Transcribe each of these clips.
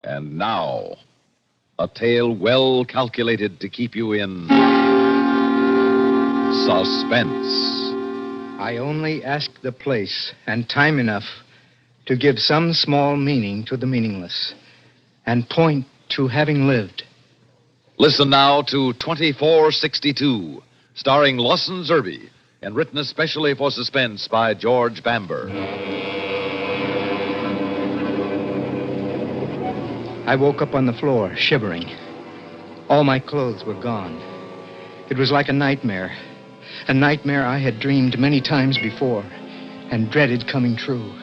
And now, a tale well calculated to keep you in suspense. I only ask the place and time enough to give some small meaning to the meaningless and point to having lived. Listen now to 2462, starring Lawson Zerbe, and written especially for Suspense by George Bamber. I woke up on the floor, shivering. All my clothes were gone. It was like a nightmare I had dreamed many times before and dreaded coming true.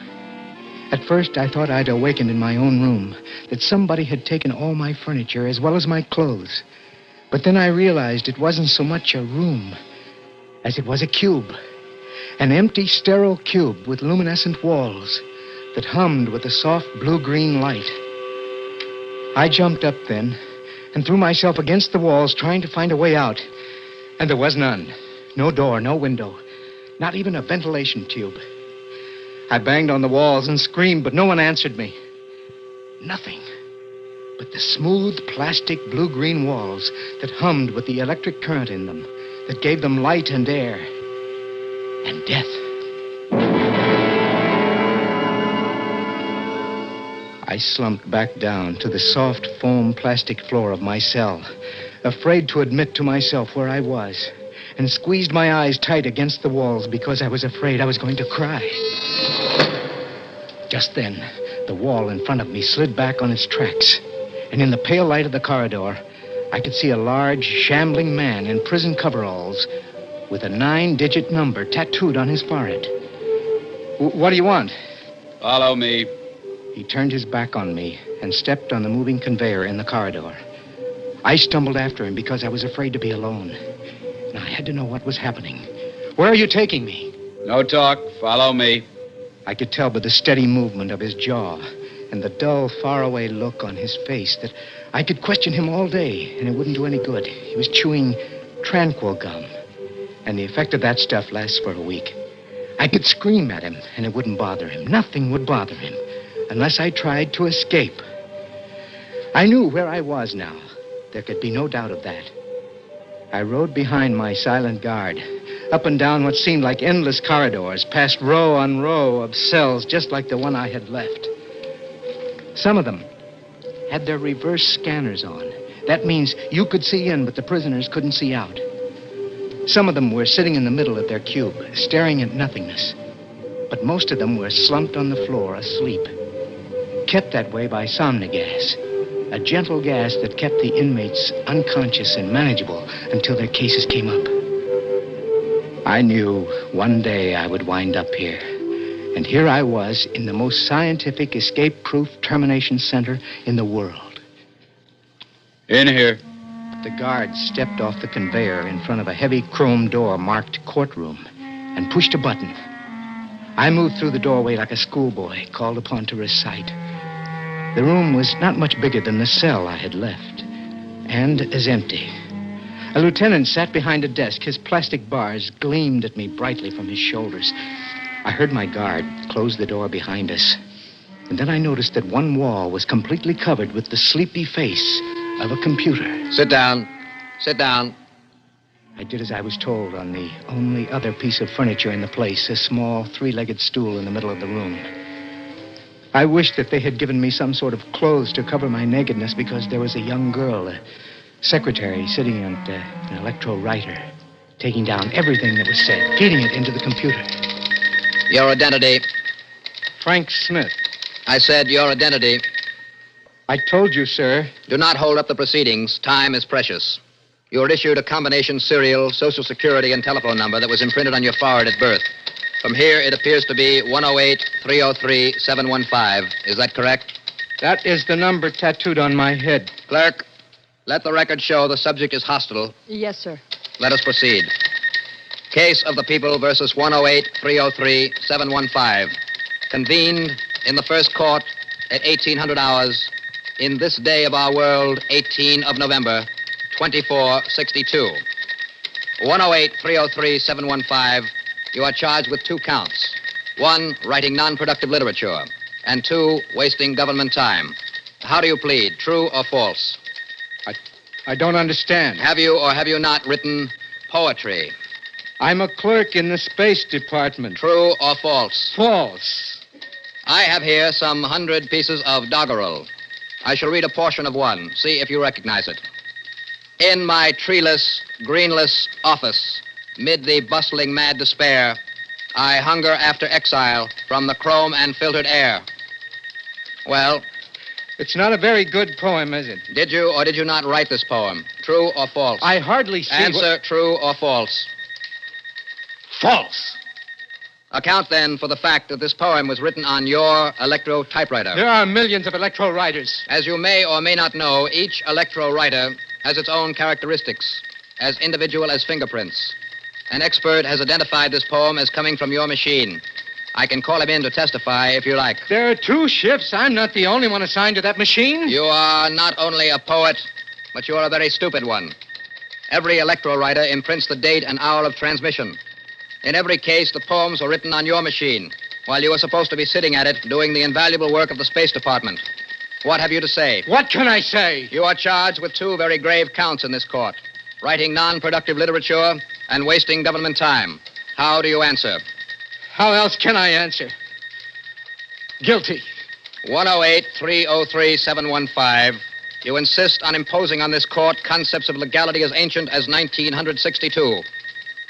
At first, I thought I'd awakened in my own room, that somebody had taken all my furniture as well as my clothes. But then I realized it wasn't so much a room as it was a cube. An empty, sterile cube with luminescent walls that hummed with a soft blue-green light. I jumped up then and threw myself against the walls trying to find a way out. And there was none. No door, no window, not even a ventilation tube. I banged on the walls and screamed, but no one answered me. Nothing but the smooth plastic blue-green walls that hummed with the electric current in them, that gave them light and air and death. I slumped back down to the soft foam plastic floor of my cell, afraid to admit to myself where I was, and squeezed my eyes tight against the walls because I was afraid I was going to cry. Just then, the wall in front of me slid back on its tracks, and in the pale light of the corridor, I could see a large, shambling man in prison coveralls with a 9-digit number tattooed on his forehead. What do you want? Follow me. He turned his back on me and stepped on the moving conveyor in the corridor. I stumbled after him because I was afraid to be alone. And I had to know what was happening. Where are you taking me? No talk. Follow me. I could tell by the steady movement of his jaw and the dull, faraway look on his face that I could question him all day, and it wouldn't do any good. He was chewing tranquil gum, and the effect of that stuff lasts for a week. I could scream at him, and it wouldn't bother him. Nothing would bother him unless I tried to escape. I knew where I was now. There could be no doubt of that. I rode behind my silent guard, up and down what seemed like endless corridors, past row on row of cells just like the one I had left. Some of them had their reverse scanners on. That means you could see in, but the prisoners couldn't see out. Some of them were sitting in the middle of their cube, staring at nothingness. But most of them were slumped on the floor, asleep, kept that way by somnogas, a gentle gas that kept the inmates unconscious and manageable until their cases came up. I knew one day I would wind up here. And here I was in the most scientific escape-proof termination center in the world. In here. The guard stepped off the conveyor in front of a heavy chrome door marked courtroom and pushed a button. I moved through the doorway like a schoolboy called upon to recite. The room was not much bigger than the cell I had left, and as empty. A lieutenant sat behind a desk. His plastic bars gleamed at me brightly from his shoulders. I heard my guard close the door behind us, and then I noticed that one wall was completely covered with the sleepy face of a computer. Sit down. Sit down. I did as I was told on the only other piece of furniture in the place, a small 3-legged stool in the middle of the room. I wished that they had given me some sort of clothes to cover my nakedness because there was a young girl, a secretary, sitting on an electro-writer, taking down everything that was said, feeding it into the computer. Your identity. Frank Smith. I said your identity. I told you, sir. Do not hold up the proceedings. Time is precious. You were issued a combination serial, social security, and telephone number that was imprinted on your forehead at birth. From here, it appears to be 108-303-715. Is that correct? That is the number tattooed on my head. Clerk, let the record show the subject is hostile. Yes, sir. Let us proceed. Case of the People versus 108-303-715. Convened in the first court at 1800 hours in this day of our world, 18 of November, 2462. 108-303-715, you are charged with 2 counts. 1, writing non-productive literature, and 2, wasting government time. How do you plead, true or false? I don't understand. Have you or have you not written poetry? I'm a clerk in the Space Department. True or false? False. I have here some 100 pieces of doggerel. I shall read a portion of one. See if you recognize it. In my treeless, greenless office, mid the bustling mad despair, I hunger after exile from the chrome and filtered air. Well, It's not a very good poem, is it? did you or did you not write this poem? True or false? I hardly see Answer, true or false? False. Account, then, for the fact that this poem was written on your electro typewriter. There are millions of electro writers. As you may or may not know, each electro writer has its own characteristics, as individual as fingerprints. An expert has identified this poem as coming from your machine. I can call him in to testify if you like. There are 2 ships. I'm not the only one assigned to that machine. You are not only a poet, but you are a very stupid one. Every electro writer imprints the date and hour of transmission. In every case, the poems were written on your machine, while you were supposed to be sitting at it doing the invaluable work of the Space Department. What have you to say? What can I say? You are charged with 2 very grave counts in this court: writing non-productive literature and wasting government time. How do you answer? How else can I answer? Guilty. 108-303-715. You insist on imposing on this court concepts of legality as ancient as 1962.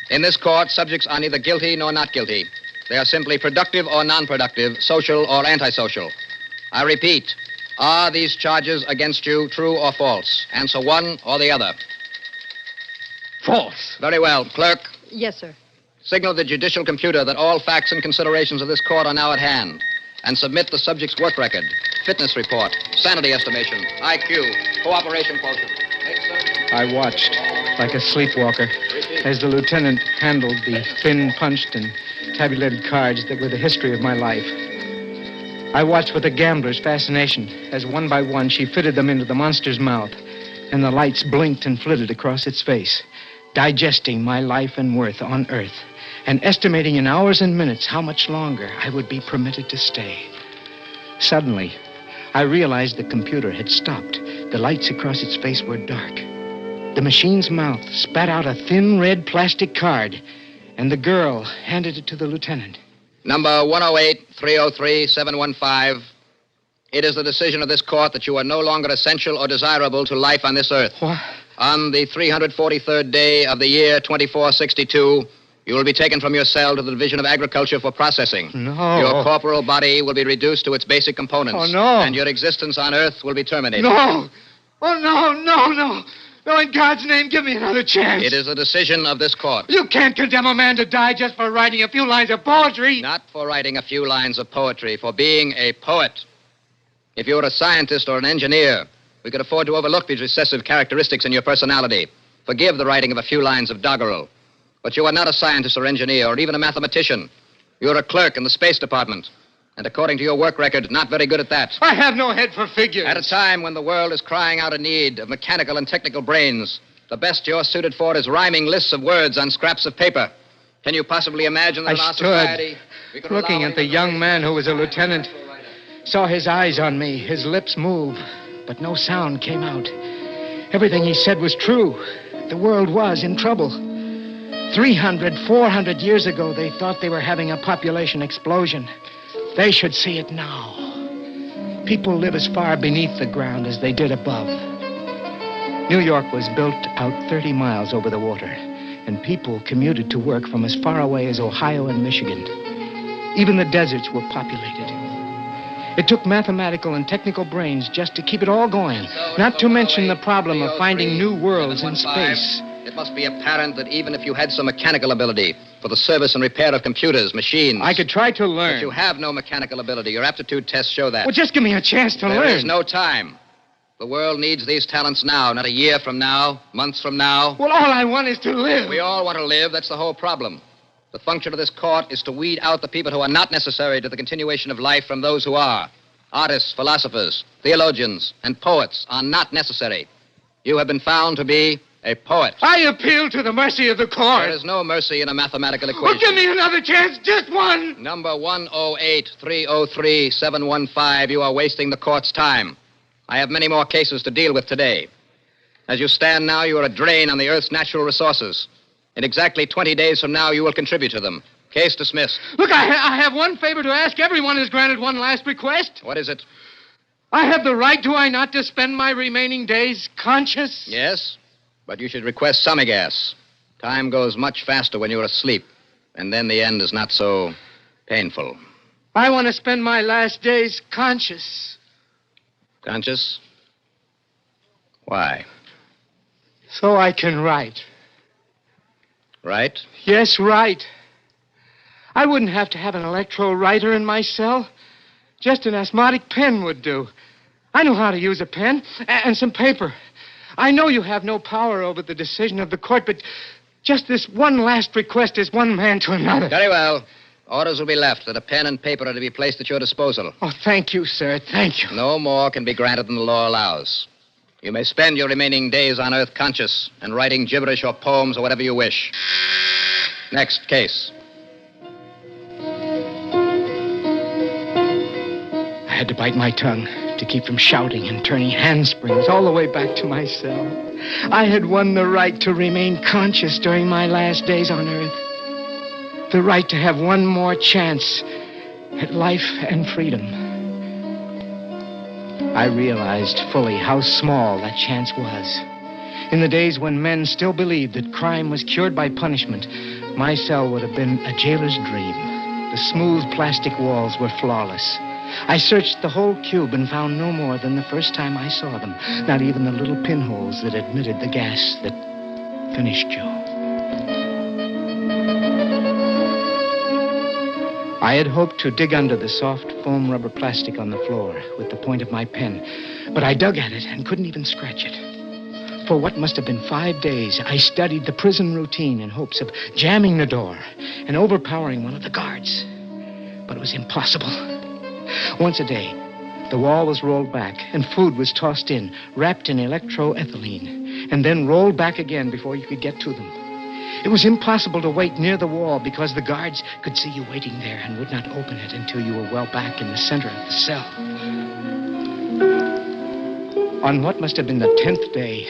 In this court, subjects are neither guilty nor not guilty. They are simply productive or non-productive, social or antisocial. I repeat, are these charges against you true or false? Answer one or the other. False. Very well. Clerk, Yes, sir. signal the judicial computer that all facts and considerations of this court are now at hand, and submit the subject's work record, fitness report, sanity estimation, IQ, cooperation quotient. I watched, like a sleepwalker, as the lieutenant handled the thin, punched, and tabulated cards that were the history of my life. I watched with a gambler's fascination as one by one she fitted them into the monster's mouth, and the lights blinked and flitted across its face, digesting my life and worth on Earth, and estimating in hours and minutes how much longer I would be permitted to stay. Suddenly, I realized the computer had stopped. The lights across its face were dark. The machine's mouth spat out a thin red plastic card, and the girl handed it to the lieutenant. Number 108-303-715. It is the decision of this court that you are no longer essential or desirable to life on this earth. What? On the 343rd day of the year 2462, you will be taken from your cell to the Division of Agriculture for processing. No. Your corporal body will be reduced to its basic components. Oh, no. And your existence on Earth will be terminated. No! Oh, no. No, in God's name, give me another chance. It is the decision of this court. You can't condemn a man to die just for writing a few lines of poetry. Not for writing a few lines of poetry, for being a poet. If you were a scientist or an engineer, we could afford to overlook these recessive characteristics in your personality. Forgive the writing of a few lines of doggerel. But you are not a scientist or engineer or even a mathematician. You're a clerk in the Space Department. And according to your work record, not very good at that. I have no head for figures. At a time when the world is crying out in need of mechanical and technical brains, the best you're suited for is rhyming lists of words on scraps of paper. Can you possibly imagine that in I our stood society we could looking allow at the anyone young to man raise who was a the lieutenant. Saw his eyes on me, his lips move, but no sound came out. Everything he said was true. The world was in trouble. 300, 400 years ago, they thought they were having a population explosion. They should see it now. People live as far beneath the ground as they did above. New York was built out 30 miles over the water, and people commuted to work from as far away as Ohio and Michigan. Even the deserts were populated. It took mathematical and technical brains just to keep it all going, not to mention the problem of finding new worlds in space. It must be apparent that even if you had some mechanical ability for the service and repair of computers, machines... I could try to learn. But you have no mechanical ability. Your aptitude tests show that. Well, just give me a chance to learn. There is no time. The world needs these talents now, not a year from now, months from now. Well, all I want is to live. We all want to live. That's the whole problem. The function of this court is to weed out the people who are not necessary to the continuation of life from those who are. Artists, philosophers, theologians, and poets are not necessary. You have been found to be a poet. I appeal to the mercy of the court. There is no mercy in a mathematical Well, equation. give me another chance, just one. Number 108-303-715, you are wasting the court's time. I have many more cases to deal with today. As you stand now, you are a drain on the Earth's natural resources. In exactly 20 days from now, you will contribute to them. Case dismissed. Look, I have one favor to ask. Everyone has granted one last request. What is it? I have the right, do I not, to spend my remaining days conscious? Yes, but you should request semi-gas. Time goes much faster when you're asleep, and then the end is not so painful. I want to spend my last days conscious. Conscious? Why? So I can write. Right? Yes, write. I wouldn't have to have an electro-writer in my cell. Just an asthmatic pen would do. I know how to use a pen and some paper. I know you have no power over the decision of the court, but just this one last request is one man to another. Very well. Orders will be left that a pen and paper are to be placed at your disposal. Oh, thank you, sir. Thank you. No more can be granted than the law allows. You may spend your remaining days on Earth conscious and writing gibberish or poems or whatever you wish. Next case. I had to bite my tongue to keep from shouting and turning handsprings all the way back to my cell. I had won the right to remain conscious during my last days on Earth. The right to have one more chance at life and freedom. I realized fully how small that chance was. In the days when men still believed that crime was cured by punishment, my cell would have been a jailer's dream. The smooth plastic walls were flawless. I searched the whole cube and found no more than the first time I saw them, not even the little pinholes that admitted the gas that finished you. I had hoped to dig under the soft foam rubber plastic on the floor with the point of my pen, but I dug at it and couldn't even scratch it. For what must have been 5 days, I studied the prison routine in hopes of jamming the door and overpowering one of the guards. But it was impossible. Once a day, the wall was rolled back and food was tossed in, wrapped in electroethylene, and then rolled back again before you could get to them. It was impossible to wait near the wall because the guards could see you waiting there and would not open it until you were well back in the center of the cell. On what must have been the 10th day,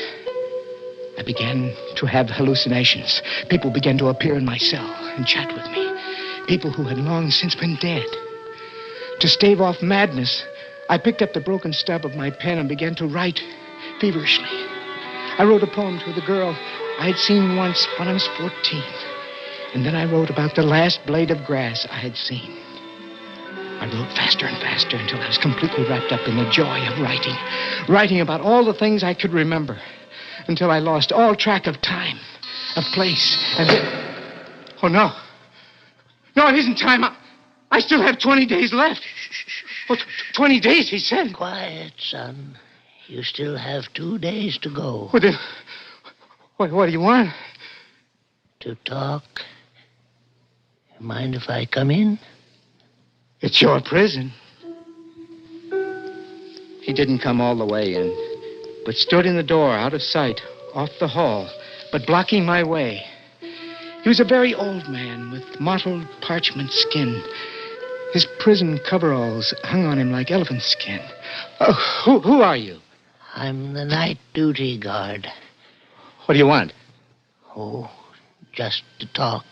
I began to have hallucinations. People began to appear in my cell and chat with me. People who had long since been dead. To stave off madness, I picked up the broken stub of my pen and began to write feverishly. I wrote a poem to the girl I had seen once when I was 14. And then I wrote about the last blade of grass I had seen. I wrote faster and faster until I was completely wrapped up in the joy of writing. Writing about all the things I could remember. Until I lost all track of time, of place, and then... Oh, no. No, it isn't time. I still have 20 days left. Oh, 20 days, he said. Quiet, son. You still have 2 days to go. What do you want? To talk. Mind if I come in? It's your prison. He didn't come all the way in, but stood in the door, out of sight, off the hall, but blocking my way. He was a very old man with mottled parchment skin. His prison coveralls hung on him like elephant skin. Oh, who are you? I'm the night duty guard. What do you want? Oh, just to talk.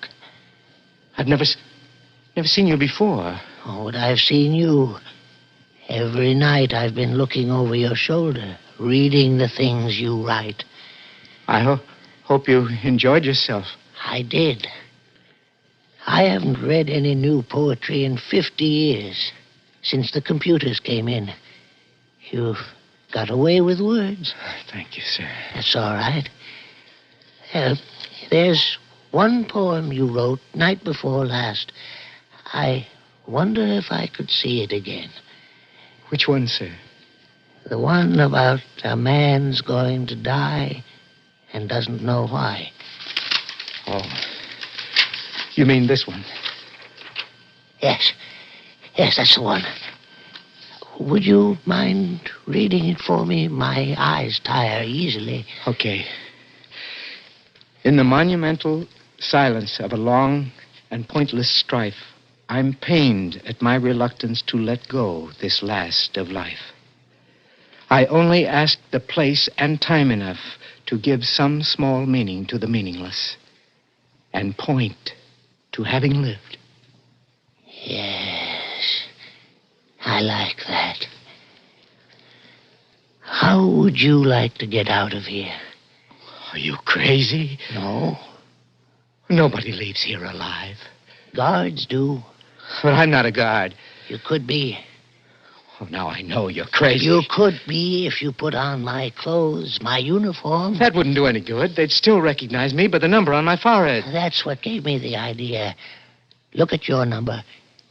I've never seen you before. Oh, but I've seen you. Every night I've been looking over your shoulder, reading the things you write. I hope you enjoyed yourself. I did. I haven't read any new poetry in 50 years, since the computers came in. You've got away with words. Thank you, sir. That's all right. There's one poem you wrote night before last. I wonder if I could see it again. Which one, sir? The one about a man's going to die and doesn't know why. Oh. You mean this one? Yes. Yes, that's the one. Would you mind reading it for me? My eyes tire easily. Okay. In the monumental silence of a long and pointless strife, I'm pained at my reluctance to let go this last of life. I only asked the place and time enough to give some small meaning to the meaningless and point to having lived. Yes, I like that. How would you like to get out of here? Are you crazy? No, Nobody leaves here alive. guards do. But I'm not a guard. You could be. Oh, now I know you're crazy. You could be if you put on my clothes, my uniform. That wouldn't do any good. They'd still recognize me by the number on my forehead. That's what gave me the idea. Look at your number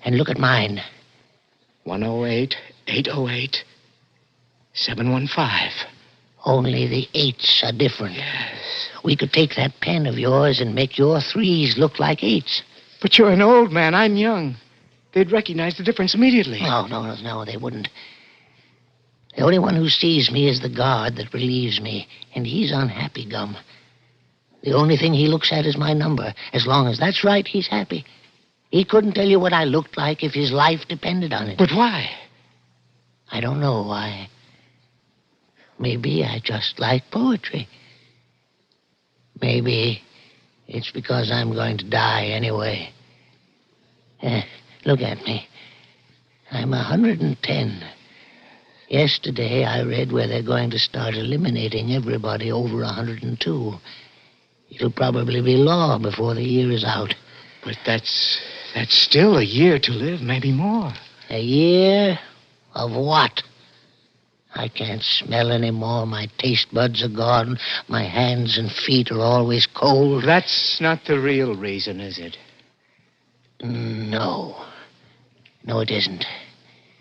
and look at mine. 108, 808, 715. Only the 8s are different. Yes. We could take that pen of yours and make your 3s look like 8s. But you're an old man. I'm young. They'd recognize the difference immediately. No, they wouldn't. The only one who sees me is the guard that relieves me, and he's unhappy, Gum. The only thing he looks at is my number. As long as that's right, he's happy. He couldn't tell you what I looked like if his life depended on it. But why? I don't know why. Maybe I just like poetry. Maybe it's because I'm going to die anyway. Look at me. I'm 110. Yesterday, I read where they're going to start eliminating everybody over 102. It'll probably be law before the year is out. But that's still a year to live, maybe more. A year of what? I can't smell anymore. My taste buds are gone. My hands and feet are always cold. That's not the real reason, is it? No. No, it isn't.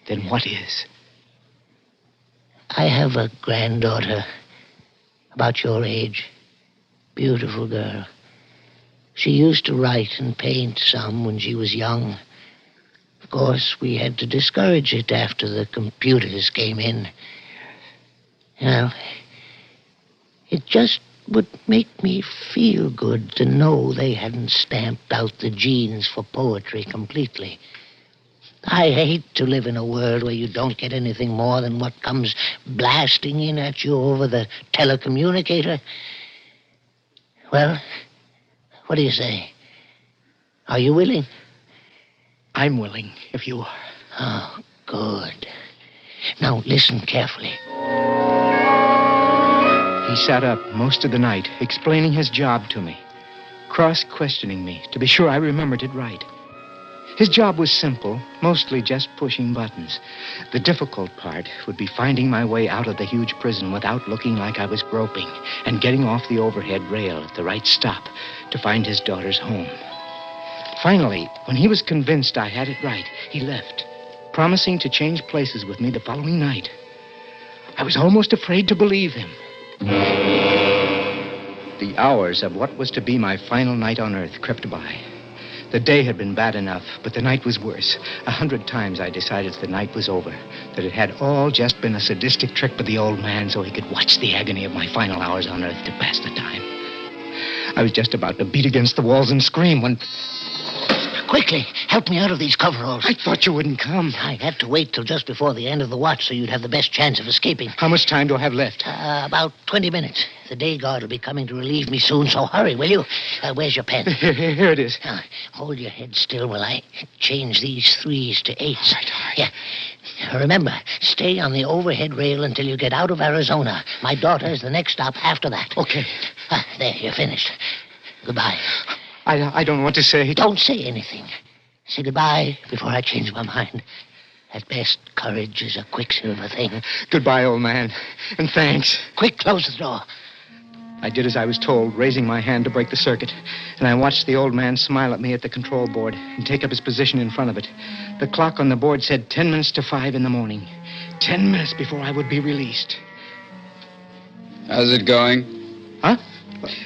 Then what is? I have a granddaughter about your age. Beautiful girl. She used to write and paint some when she was young. Of course, we had to discourage it after the computers came in. Well, it just would make me feel good to know they hadn't stamped out the genes for poetry completely. I hate to live in a world where you don't get anything more than what comes blasting in at you over the telecommunicator. Well, what do you say? Are you willing? I'm willing, if you are. Oh, good. Now, listen carefully. He sat up most of the night, explaining his job to me, cross-questioning me to be sure I remembered it right. His job was simple, mostly just pushing buttons. The difficult part would be finding my way out of the huge prison without looking like I was groping and getting off the overhead rail at the right stop to find his daughter's home. Finally, when he was convinced I had it right, he left, promising to change places with me the following night. I was almost afraid to believe him. The hours of what was to be my final night on Earth crept by. The day had been bad enough, but the night was worse. 100 times I decided the night was over, that it had all just been a sadistic trick by the old man so he could watch the agony of my final hours on Earth to pass the time. I was just about to beat against the walls and scream when... Quickly, help me out of these coveralls. I thought you wouldn't come. I had to wait till just before the end of the watch so you'd have the best chance of escaping. How much time do I have left? About 20 minutes. The day guard will be coming to relieve me soon, so hurry, will you? Where's your pen? Here it is. Hold your head still while I change these 3s to 8s. All right. Yeah. Remember, stay on the overhead rail until you get out of Arizona. My daughter is the next stop after that. Okay. There, you're finished. Goodbye. I don't want to say... Don't say anything. Say goodbye before I change my mind. At best, courage is a quicksilver thing. Goodbye, old man. And thanks. Quick, close the door. I did as I was told, raising my hand to break the circuit. And I watched the old man smile at me at the control board and take up his position in front of it. The clock on the board said 10 minutes to 5 in the morning. 10 minutes before I would be released. How's it going? Huh?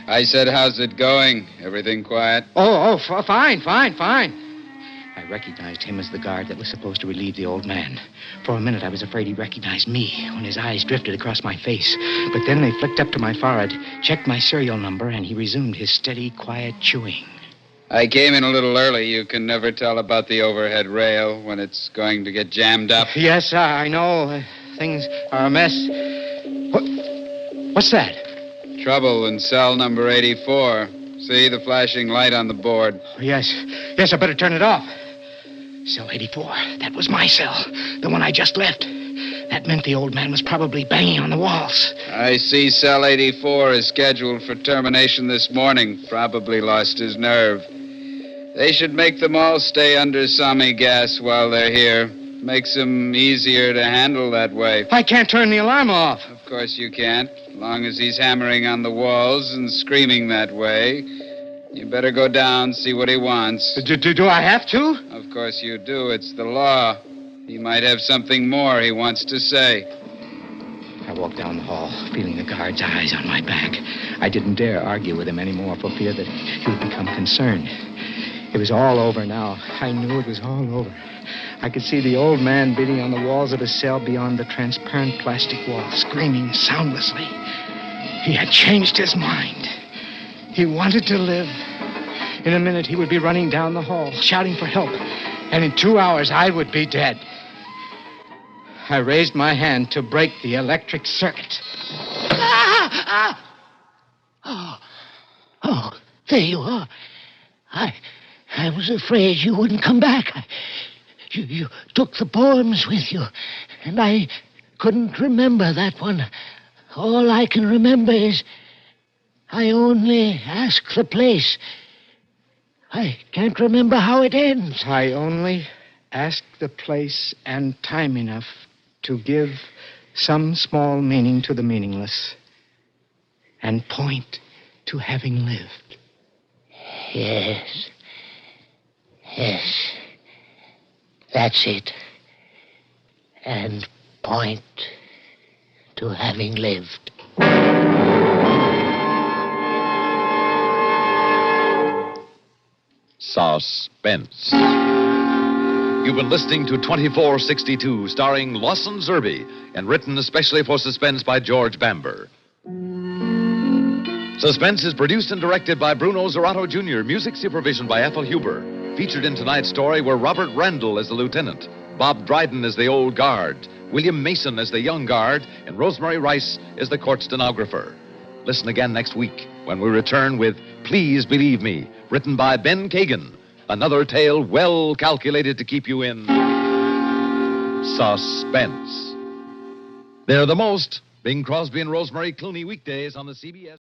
I said, how's it going? Everything quiet? Fine. I recognized him as the guard that was supposed to relieve the old man. For a minute, I was afraid he recognized me when his eyes drifted across my face. But then they flicked up to my forehead, checked my serial number, and he resumed his steady, quiet chewing. I came in a little early. You can never tell about the overhead rail when it's going to get jammed up. Yes, I know. Things are a mess. What's that? Trouble in cell number 84. See the flashing light on the board? Yes. Yes, I better turn it off. Cell 84. That was my cell. The one I just left. That meant the old man was probably banging on the walls. I see cell 84 is scheduled for termination this morning. Probably lost his nerve. They should make them all stay under Sami gas while they're here. Makes them easier to handle that way. I can't turn the alarm off. Of course you can't. As long as he's hammering on the walls and screaming that way. You better go down, see what he wants. Do I have to? Of course you do. It's the law. He might have something more he wants to say. I walked down the hall, feeling the guard's eyes on my back. I didn't dare argue with him anymore for fear that he would become concerned. It was all over now. I knew it was all over. I could see the old man beating on the walls of his cell beyond the transparent plastic wall, screaming soundlessly. He had changed his mind. He wanted to live. In a minute, he would be running down the hall, shouting for help. And in 2 hours, I would be dead. I raised my hand to break the electric circuit. Oh, there you are. I was afraid you wouldn't come back. You took the poems with you, and I couldn't remember that one. All I can remember is I only ask the place. I can't remember how it ends. I only ask the place and time enough to give some small meaning to the meaningless and point to having lived. Yes. Yes. That's it. And point to having lived. Suspense. You've been listening to 2462, starring Lawson Zerbe, and written especially for Suspense by George Bamber. Suspense is produced and directed by Bruno Zerato Jr., music supervision by Ethel Huber. Featured in tonight's story were Robert Randall as the lieutenant, Bob Dryden as the old guard, William Mason as the young guard, and Rosemary Rice as the court stenographer. Listen again next week when we return with Please Believe Me, written by Ben Kagan. Another tale well calculated to keep you in suspense. They're the most. Bing Crosby and Rosemary Clooney weekdays on the CBS.